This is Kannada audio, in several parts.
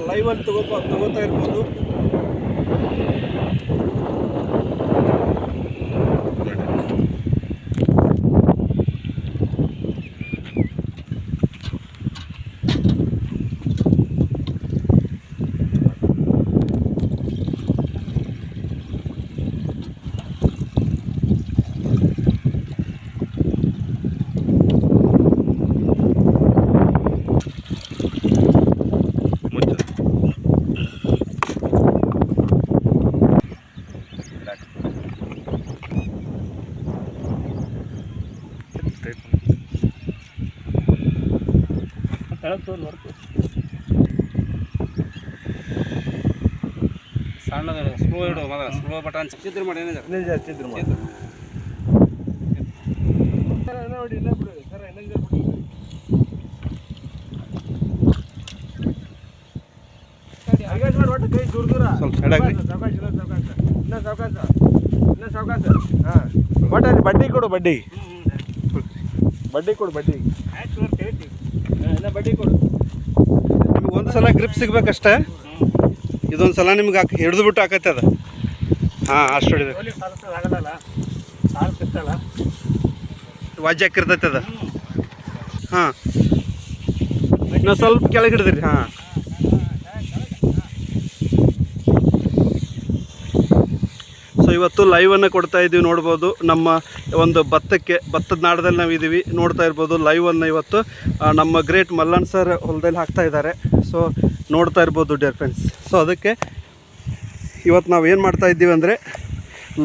ಲೈವಲ್ಲಿ ತಗೋತಾ ಇರ್ಬೋದು. ಸಣ್ಣದ ಸ್ಲೋ ಇಡು ಮೊದಲ ಸ್ಲೋ ಬಟನ್ ಚಿತ್ರ ಮಾಡಿ ಏನಿದೆ ಚಿತ್ರ ಮಾಡಿ ನೋಡಿ ಇಲ್ಲ ಬಿಡು ಸರ್ ಇನ್ನೊಂದು ಅಡ್ಜಸ್ಟ್ ಮಾಡಿ ಒಟ್ಟು ಕೈ ದೂರ ದೂರ ಸ್ವಲ್ಪ ಸೈಡ್ ಆಗಿ ಸಾವಕಾಶ ಹಾಂ ಒಟ್ಟು ಅಲ್ಲಿ ಬಡ್ಡಿ ಕೊಡು ಬಡ್ಡಿ ಕೊಡು ಬಡ್ಡಿ ಇಲ್ಲ ಬಡ್ಡಿ ಕೊಡು. ನಿಮ್ಗೆ ಒಂದು ಸಲ ಗ್ರಿಪ್ ಸಿಗ್ಬೇಕಷ್ಟೇ. ಇದೊಂದು ಸಲ ನಿಮ್ಗೆ ಹಿಡಿದು ಬಿಟ್ಟು ಹಾಕತ್ತೆ ಅದು. ಹಾಂ ಅಷ್ಟು ಹಿಡಿದು ವಾಜ್ಯ ಹಾಕಿರ್ತೈತೆ ಅದು. ಹಾಂ ಇನ್ನೂ ಸ್ವಲ್ಪ ಕೆಳಗೆ ಹಿಡಿದ್ರಿ. ಹಾಂ ಸೊ ಇವತ್ತು ಲೈವನ್ನು ಕೊಡ್ತಾ ಇದ್ದೀವಿ, ನೋಡ್ಬೋದು. ನಮ್ಮ ಒಂದು ಭತ್ತದ ನಾಡದಲ್ಲಿ ನಾವು ಇದ್ದೀವಿ, ನೋಡ್ತಾ ಇರ್ಬೋದು. ಲೈವನ್ನು ಇವತ್ತು ನಮ್ಮ ಗ್ರೇಟ್ ಮಲ್ಲಣ್ಣ ಸರ್ ಹೊಲದಲ್ಲಿ ಹಾಕ್ತಾ ಇದ್ದಾರೆ. ಸೊ ನೋಡ್ತಾ ಇರ್ಬೋದು ಡಿಯರ್ ಫ್ರೆಂಡ್ಸ್. ಸೊ ಅದಕ್ಕೆ ಇವತ್ತು ನಾವು ಏನು ಮಾಡ್ತಾ ಇದ್ದೀವಿ ಅಂದರೆ,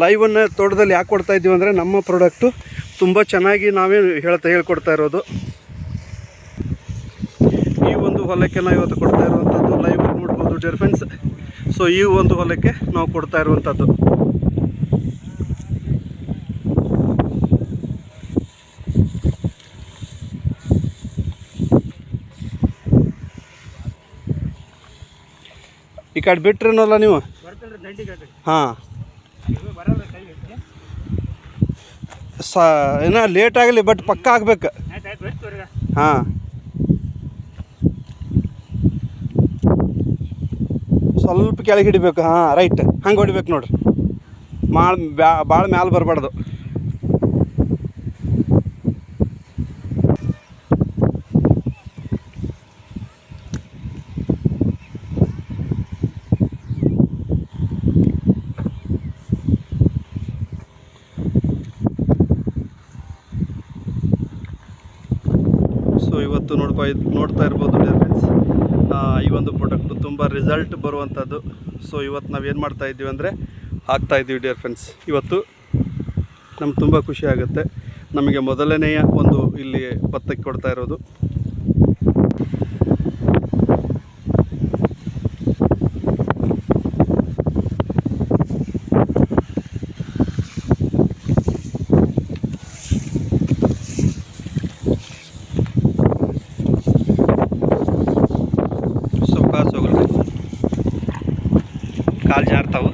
ಲೈವನ್ನು ತೋಟದಲ್ಲಿ ಯಾಕೆ ಕೊಡ್ತಾ ಇದ್ದೀವಿ ಅಂದರೆ, ನಮ್ಮ ಪ್ರಾಡಕ್ಟು ತುಂಬ ಚೆನ್ನಾಗಿ ನಾವೇ ಹೇಳ್ಕೊಡ್ತಾ ಇರೋದು. ಈ ಒಂದು ಹೊಲಕ್ಕೆ ನಾವು ಇವತ್ತು ಕೊಡ್ತಾ ಇರುವಂಥದ್ದು ಲೈವ್ ನೋಡ್ಬೋದು ಡಿಯರ್ ಫ್ರೆಂಡ್ಸ್. ಸೊ ಈ ಒಂದು ಹೊಲಕ್ಕೆ ನಾವು ಕೊಡ್ತಾ ಇರುವಂಥದ್ದು. ಈ ಕಡೆ ಬಿಟ್ರೇನಲ್ಲ ನೀವು. ಹಾಂ ಏನೋ ಲೇಟ್ ಆಗಲಿ ಬಟ್ ಪಕ್ಕ ಆಗ್ಬೇಕು. ಹಾಂ ಸ್ವಲ್ಪ ಕೆಳಗೆ ಹಿಡಿಬೇಕು. ಹಾಂ ರೈಟ್, ಹಂಗೆ ಹೊಡಿಬೇಕು ನೋಡ್ರಿ. ಭಾಳ ಮ್ಯಾಲೆ ಬರಬಾರ್ದು. ಸೊ ಇವತ್ತು ನೋಡ್ತಾ ಇರ್ಬೋದು ಡಿಯರ್ ಫ್ರೆಂಡ್ಸ್, ಈ ಒಂದು ಪ್ರಾಡಕ್ಟು ತುಂಬ ರಿಸಲ್ಟ್ ಬರುವಂಥದ್ದು. ಸೊ ಇವತ್ತು ನಾವೇನು ಮಾಡ್ತಾ ಇದ್ದೀವಿ ಅಂದರೆ, ಹಾಕ್ತಾ ಇದ್ದೀವಿ ಡಿಯರ್ ಫ್ರೆಂಡ್ಸ್. ಇವತ್ತು ನಮ್ಗೆ ತುಂಬ ಖುಷಿ ಆಗುತ್ತೆ. ನಮಗೆ ಮೊದಲನೆಯ ಒಂದು ಇಲ್ಲಿ ಭತ್ತಕ್ಕೆ ಕೊಡ್ತಾ ಇರೋದು. ಕಾಲು ಜಾರ್ತಾವೆ.